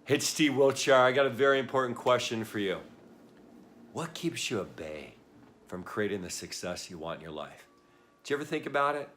It's Steve Wiltshire. I got a very important question for you. What keeps you at bay from creating the success you want in your life? Do you ever think about it?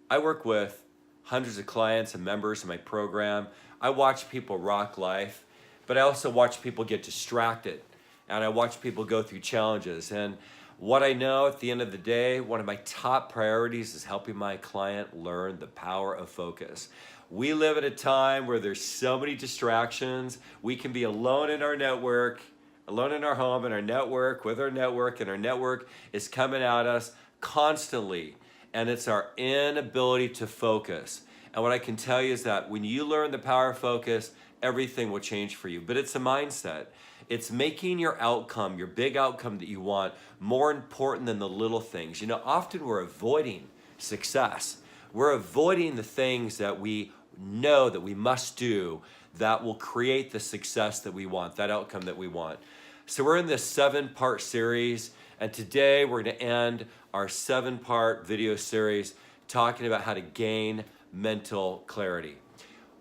I work with hundreds of clients and members in my program. I watch people rock life, but I also watch people get distracted, and I watch people go through challenges. And what I know at the end of the day, one of my top priorities is helping my client learn the power of focus. We live at a time where there's so many distractions. We can be alone in our network, alone in our home, in our network, with our network, and our network is coming at us constantly. And it's our inability to focus. And what I can tell you is that when you learn the power of focus, everything will change for you. But it's a mindset. It's making your outcome, your big outcome that you want, more important than the little things. You know, often we're avoiding success. We're avoiding the things that we know that we must do that will create the success that we want, that outcome that we want. So we're in this 7-part series, and today we're going to end our 7-part video series talking about how to gain mental clarity.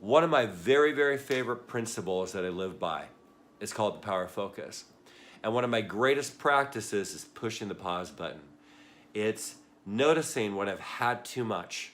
One of my very, very favorite principles that I live by is called the power of focus. And one of my greatest practices is pushing the pause button. It's noticing when I've had too much,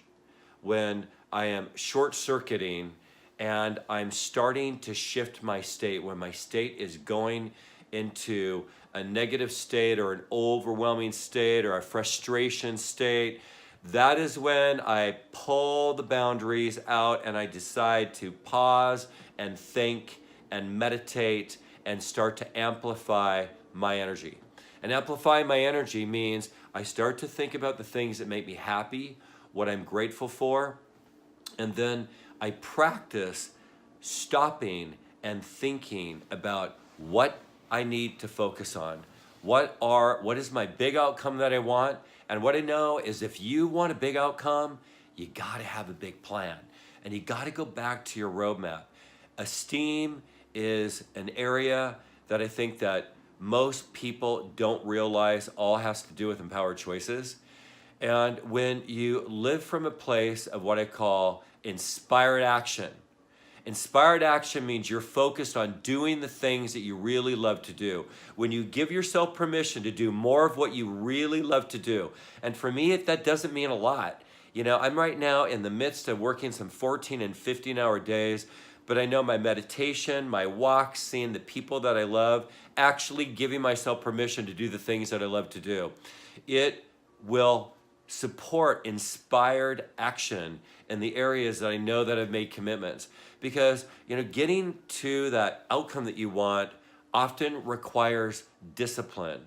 when I am short-circuiting and I'm starting to shift my state, when my state is going into a negative state or an overwhelming state or a frustration state. That is when I pull the boundaries out and I decide to pause and think and meditate and start to amplify my energy. And amplifying my energy means I start to think about the things that make me happy, what I'm grateful for, and then I practice stopping and thinking about what I need to focus on. What is my big outcome that I want? And what I know is if you want a big outcome, you gotta have a big plan. And you gotta go back to your roadmap. Esteem is an area that I think that most people don't realize all has to do with empowered choices. And when you live from a place of what I call inspired action means you're focused on doing the things that you really love to do. When you give yourself permission to do more of what you really love to do. And for me, that doesn't mean a lot. You know, I'm right now in the midst of working some 14 and 15-hour days, but I know my meditation, my walks, seeing the people that I love, actually giving myself permission to do the things that I love to do. It will support inspired action in the areas that I know that I've made commitments. Because, you know, getting to that outcome that you want often requires discipline.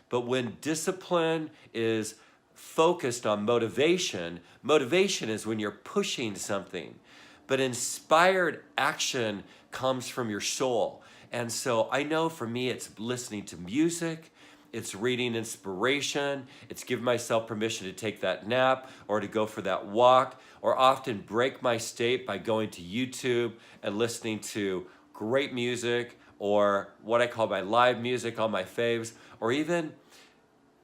But when discipline is focused on motivation, motivation is when you're pushing something. But inspired action comes from your soul. And so I know for me, it's listening to music, it's reading inspiration, it's giving myself permission to take that nap or to go for that walk, or often break my state by going to YouTube and listening to great music or what I call my live music on my faves, or even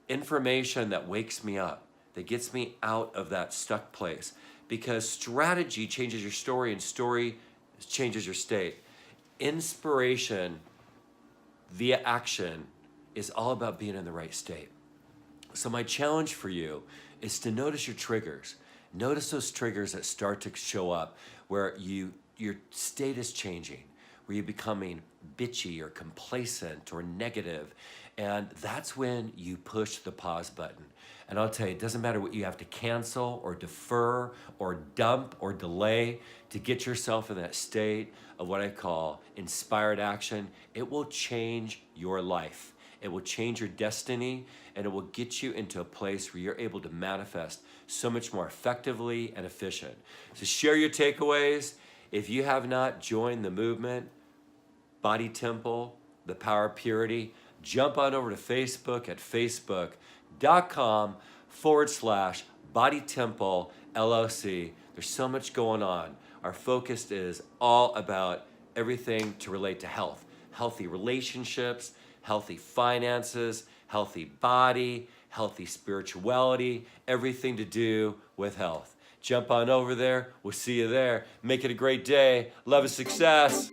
information that wakes me up, that gets me out of that stuck place. Because strategy changes your story and story changes your state. Inspiration via action is all about being in the right state. So my challenge for you is to notice your triggers. Notice those triggers that start to show up where your state is changing, where you're becoming bitchy or complacent or negative. And that's when you push the pause button. And I'll tell you, it doesn't matter what you have to cancel or defer or dump or delay to get yourself in that state of what I call inspired action. It will change your life. It will change your destiny, and it will get you into a place where you're able to manifest so much more effectively and efficient. So share your takeaways. If you have not joined the movement, Body Temple, the Power of Purity, jump on over to Facebook at facebook.com/Body Temple LLC. There's so much going on. Our focus is all about everything to relate to health, healthy relationships, healthy finances, healthy body, healthy spirituality, everything to do with health. Jump on over there. We'll see you there. Make it a great day. Love and success.